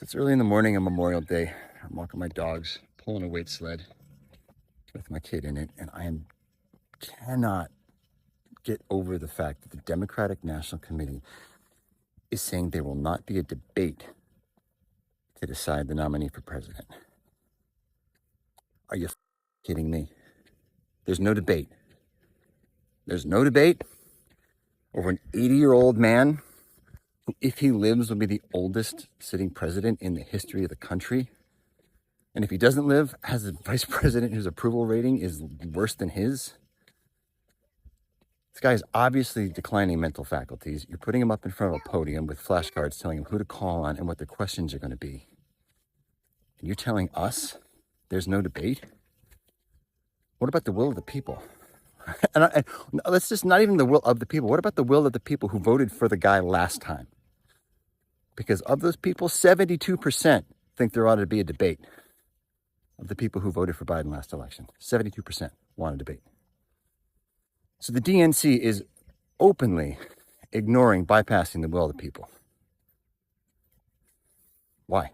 It's early in the morning on Memorial Day. I'm walking my dogs, pulling a weight sled with my kid in it, and cannot get over the fact that the Democratic National Committee is saying there will not be a debate to decide the nominee for president. Are you kidding me? There's no debate. There's no debate over an 80-year-old man who, if he lives, will be the oldest sitting president in the history of the country. And if he doesn't live, has a vice president whose approval rating is worse than his. This guy is obviously declining mental faculties. You're putting him up in front of a podium with flashcards telling him who to call on and what the questions are going to be. And you're telling us there's no debate? What about the will of the people? And let's just not even the will of the people. What about the will of the people who voted for the guy last time? Because of those people, 72% think there ought to be a debate. Of the people who voted for Biden last election, 72% want a debate. So the DNC is openly ignoring, bypassing the will of the people. Why?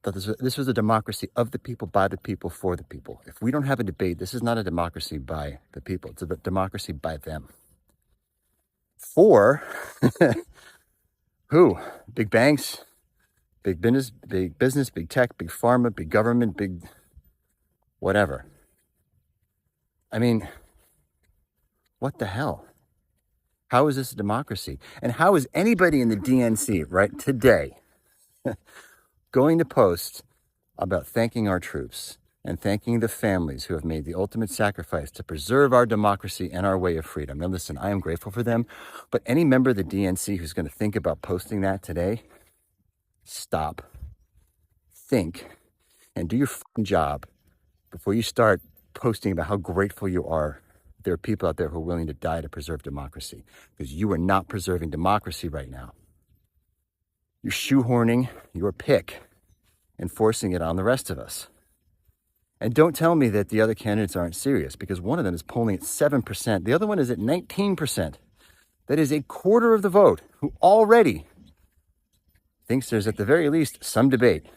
That this was a democracy of the people, by the people, for the people. If we don't have a debate, this is not a democracy by the people. It's a democracy by them. For who? Big banks, big business, big tech, big pharma, big government, big whatever. I mean, what the hell? How is this a democracy? And how is anybody in the DNC right today going to post about thanking our troops and thanking the families who have made the ultimate sacrifice to preserve our democracy and our way of freedom? Now, listen, I am grateful for them, but any member of the DNC who's going to think about posting that today, stop, think, and do your fucking job before you start posting about how grateful you are. There are people out there who are willing to die to preserve democracy, because you are not preserving democracy right now. You're shoehorning your pick and forcing it on the rest of us. And don't tell me that the other candidates aren't serious, because one of them is polling at 7%. The other one is at 19%. That is a quarter of the vote who already thinks there's at the very least some debate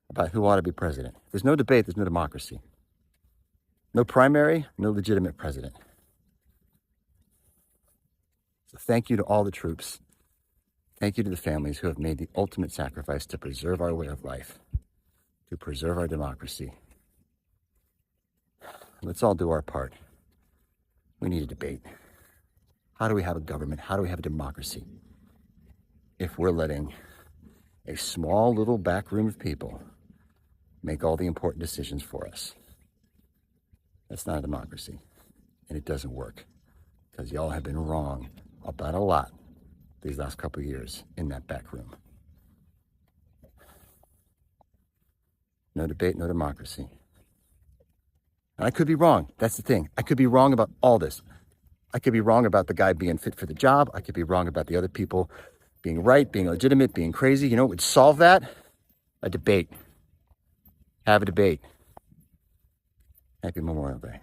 about who ought to be president. If there's no debate, there's no democracy. No primary, no legitimate president. So thank you to all the troops. Thank you to the families who have made the ultimate sacrifice to preserve our way of life, to preserve our democracy. Let's all do our part. We need a debate. How do we have a government? How do we have a democracy if we're letting a small little back room of people make all the important decisions for us? That's not a democracy, and it doesn't work, because y'all have been wrong about a lot these last couple of years in that back room. No debate, no democracy. And I could be wrong. That's the thing. I could be wrong about all this. I could be wrong about the guy being fit for the job. I could be wrong about the other people being right, being legitimate, being crazy. You know what would solve that? A debate. Have a debate. Happy Memorial Day.